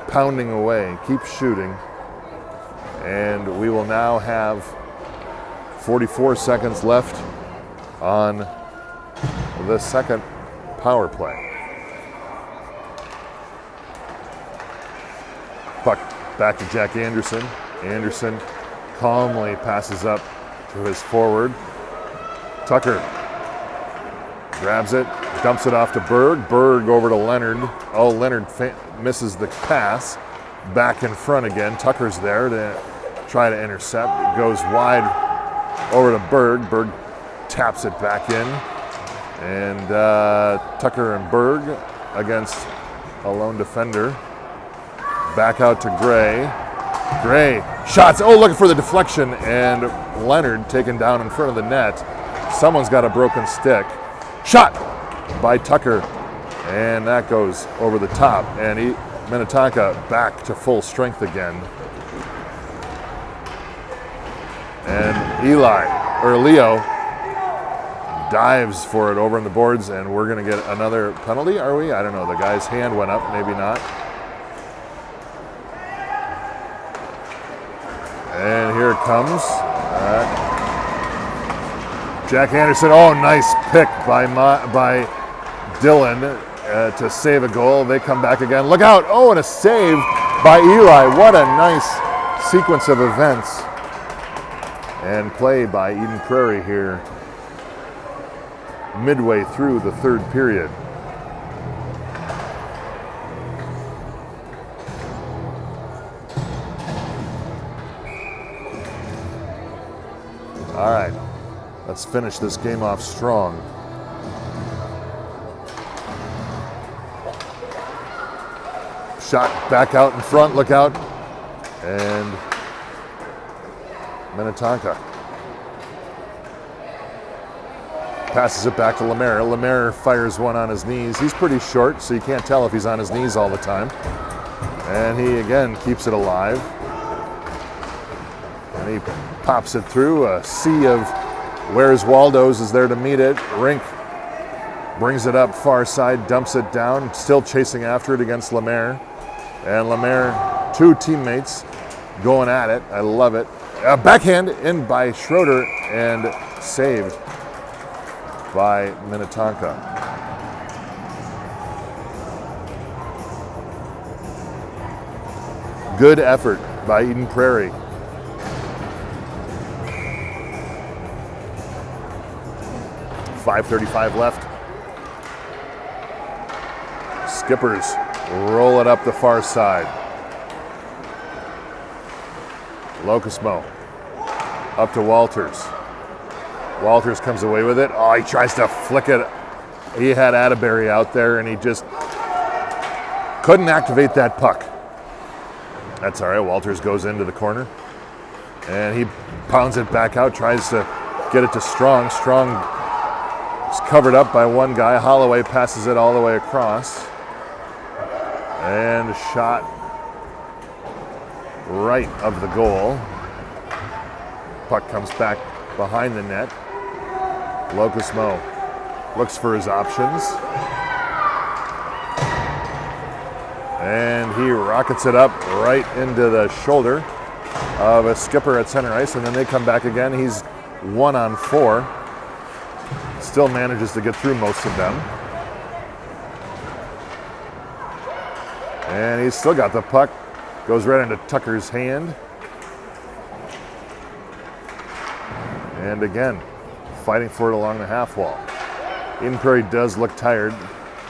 pounding away, keep shooting. And we will now have 44 seconds left on the second power play. Puck back to Jack Anderson. Anderson calmly passes up to his forward. Tucker grabs it, dumps it off to Berg. Berg over to Leonard. Oh, Leonard misses the pass. Back in front again. Tucker's there to try to intercept. It goes wide over to Berg. Berg taps it back in. And Tucker and Berg against a lone defender. Back out to Gray. Gray shots. Oh, looking for the deflection. And Leonard taken down in front of the net. Someone's got a broken stick. Shot by Tucker. And that goes over the top. And Minnetonka back to full strength again. And Leo dives for it over on the boards, and we're going to get another penalty, are we? I don't know. The guy's hand went up, maybe not. And here it comes. Jack Anderson. Oh, nice pick by Dylan to save a goal. They come back again. Look out. Oh, and a save by Eli. What a nice sequence of events. And play by Eden Prairie here midway through the third period. All right, let's finish this game off strong. Shot back out in front, look out. And Minnetonka passes it back to Lemaire. Lemaire fires one on his knees. He's pretty short, so you can't tell if he's on his knees all the time. And he again keeps it alive. And he pops it through. A sea of Where's Waldo's is there to meet it. Rink brings it up far side, dumps it down, still chasing after it against Lemaire. And Lemaire, two teammates going at it. I love it. Backhand in by Schroeder and saved by Minnetonka. Good effort by Eden Prairie. .5:35 left. Skippers roll it up the far side. Locusmo up to Walters. Walters comes away with it. Oh, he tries to flick it. He had Atterbury out there and he just couldn't activate that puck. That's all right. Walters goes into the corner, and he pounds it back out, tries to get it to Strong. Strong is covered up by one guy. Holloway passes it all the way across. And a shot right of the goal. Puck comes back behind the net. Locusmo looks for his options. And he rockets it up right into the shoulder of a skipper at center ice, and then they come back again. He's 1-on-4. Still manages to get through most of them. And he's still got the puck. Goes right into Tucker's hand. And again, fighting for it along the half wall. Eden Prairie does look tired.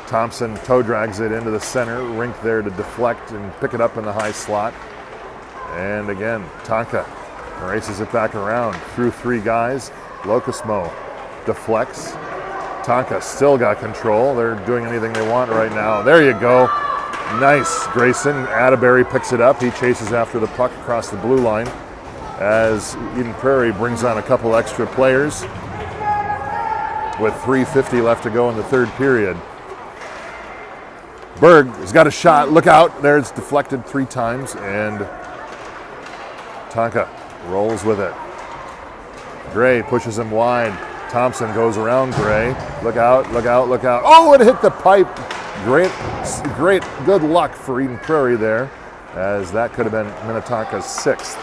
Thompson toe drags it into the center. Rink there to deflect and pick it up in the high slot. And again, Tonka races it back around through three guys. Locusmo deflects. Tonka still got control. They're doing anything they want right now. There you go. Nice, Grayson. Atterbury picks it up. He chases after the puck across the blue line as Eden Prairie brings on a couple extra players with 3:50 left to go in the third period. Berg has got a shot. Look out. There, it's deflected 3 times, and Tonka rolls with it. Gray pushes him wide. Thompson goes around Gray. Look out, look out, look out. Oh, it hit the pipe. Great, good luck for Eden Prairie there, as that could have been Minnetonka's 6th.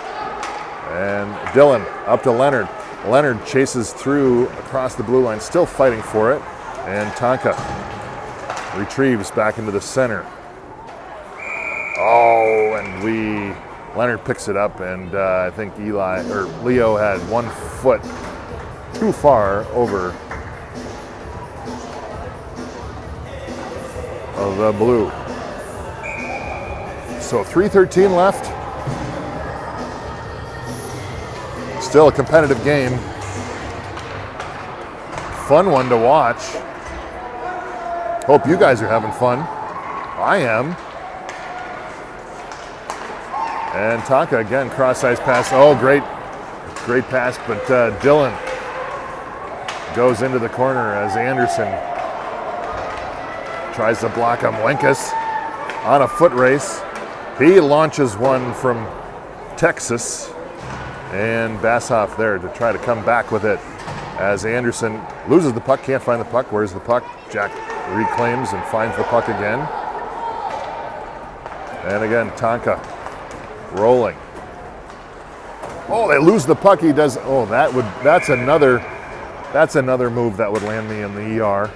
And Dillon up to Leonard. Leonard chases through across the blue line, still fighting for it. And Tonka retrieves back into the center. Oh, and Leonard picks it up, and I think Leo had 1 foot too far over of the blue. So 3:13 left. Still a competitive game. Fun one to watch. Hope you guys are having fun. I am. And Tonka again, cross-ice pass. Oh, great pass, but Dillon goes into the corner as Anderson tries to block him. Wenkus on a foot race. He launches one from Texas, and Bassoff there to try to come back with it as Anderson loses the puck, can't find the puck. Where's the puck? Jack reclaims and finds the puck again. And again, Tonka rolling. Oh, they lose the puck. He does. Oh, that's another move that would land me in the ER.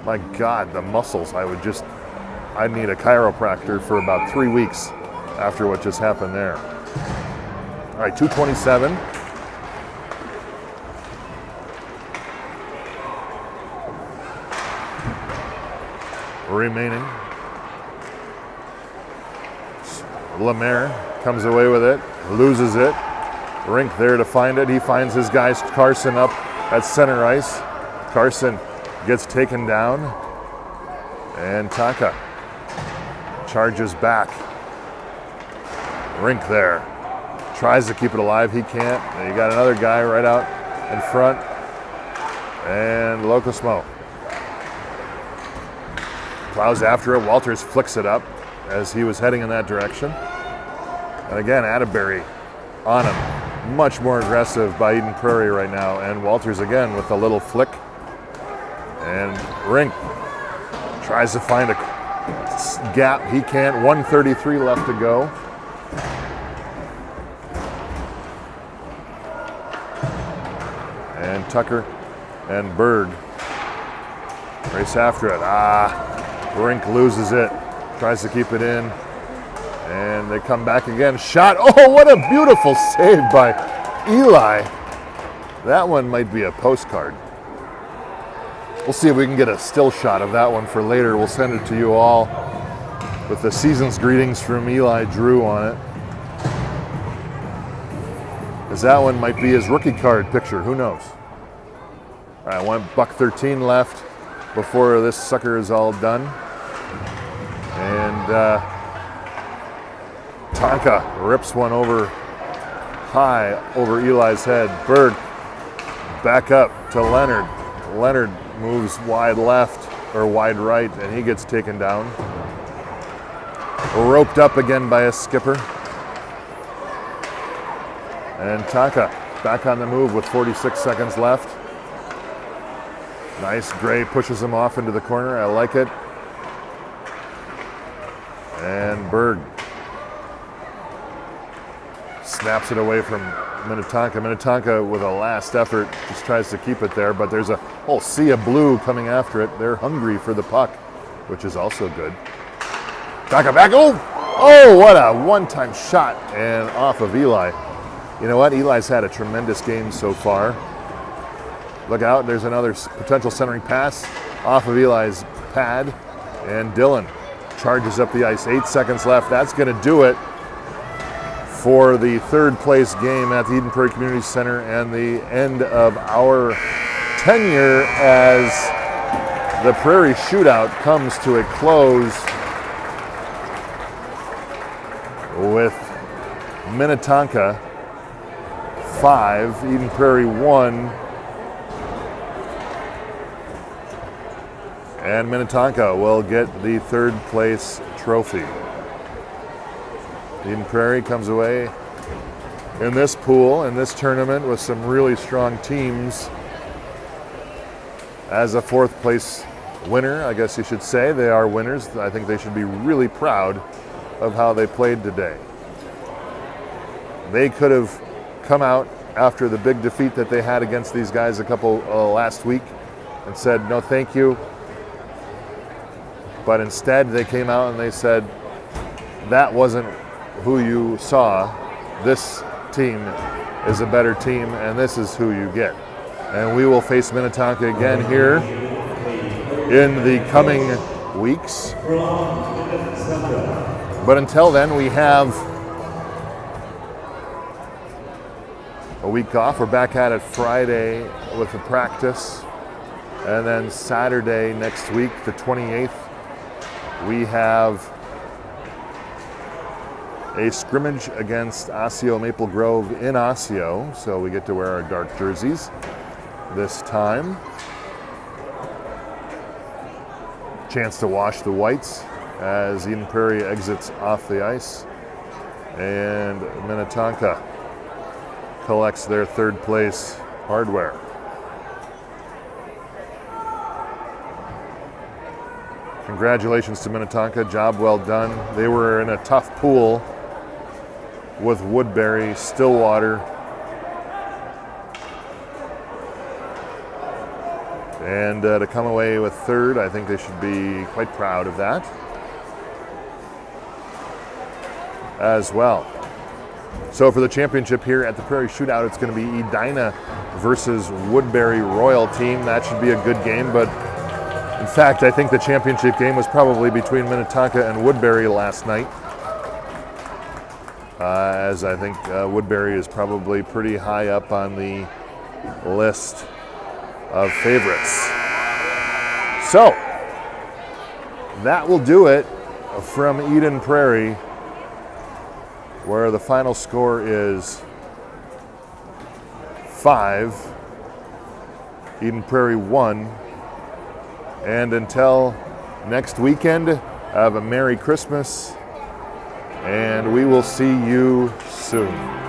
My God, the muscles. I'd need a chiropractor for about 3 weeks after what just happened there. All right, 2:27. Remaining. Lemaire comes away with it, loses it. Rink there to find it. He finds his guy Carson up at center ice. Carson gets taken down, and Tonka charges back. Rink there tries to keep it alive. He can't. And you got another guy right out in front, and Locusmo plows after it. Walters flicks it up as he was heading in that direction. And again, Atterbury on him. Much more aggressive by Eden Prairie right now. And Walters again with a little flick. And Rink tries to find a gap. He can't. 1:33 left to go. And Tucker and Berg race after it. Rink loses it. Tries to keep it in. And they come back again. Shot. Oh, what a beautiful save by Eli. That one might be a postcard. We'll see if we can get a still shot of that one for later. We'll send it to you all with the season's greetings from Eli Drew on it. As that one might be his rookie card picture. Who knows? All right, $1.13 left. before this sucker is all done. And Tonka rips one over high over Eli's head. Berg back up to Leonard. Leonard moves wide left or wide right, and he gets taken down. Roped up again by a skipper. And Tonka back on the move with 46 seconds left. Nice. Gray pushes him off into the corner. I like it. And Berg snaps it away from Minnetonka. Minnetonka, with a last effort, just tries to keep it there, but there's a whole sea of blue coming after it. They're hungry for the puck, which is also good. Tonka back. Oh, what a one-time shot, and off of Eli. You know what? Eli's had a tremendous game so far. Look out, there's another potential centering pass off of Eli's pad, and Dylan charges up the ice. 8 seconds left. That's going to do it for the third place game at the Eeden Prairie Community Center and the end of our tenure as the Prairie Shootout comes to a close with Minnetonka 5, Eeden Prairie 1, and Minnetonka will get the third place trophy. Eeden Prairie comes away in this pool, in this tournament, with some really strong teams as a fourth place winner, I guess you should say. They are winners. I think they should be really proud of how they played today. They could have come out after the big defeat that they had against these guys a couple last week and said, no, thank you. But instead, they came out and they said, that wasn't who you saw. This team is a better team, and this is who you get. And we will face Minnetonka again here in the coming weeks. But until then, we have a week off. We're back at it Friday with a practice. And then Saturday next week, the 28th, we have a scrimmage against Osseo Maple Grove in Osseo. So we get to wear our dark jerseys this time. Chance to wash the whites as Eeden Prairie exits off the ice. And Minnetonka collects their third place hardware. Congratulations to Minnetonka, job well done. They were in a tough pool with Woodbury, Stillwater, and to come away with third, I think they should be quite proud of that as well. So for the championship here at the Prairie Shootout, it's going to be Edina versus Woodbury Royal team. That should be a good game, but in fact, I think the championship game was probably between Minnetonka and Woodbury last night, as I think Woodbury is probably pretty high up on the list of favorites. So that will do it from Eeden Prairie, where the final score is 5, Eeden Prairie 1. And until next weekend, have a Merry Christmas, and we will see you soon.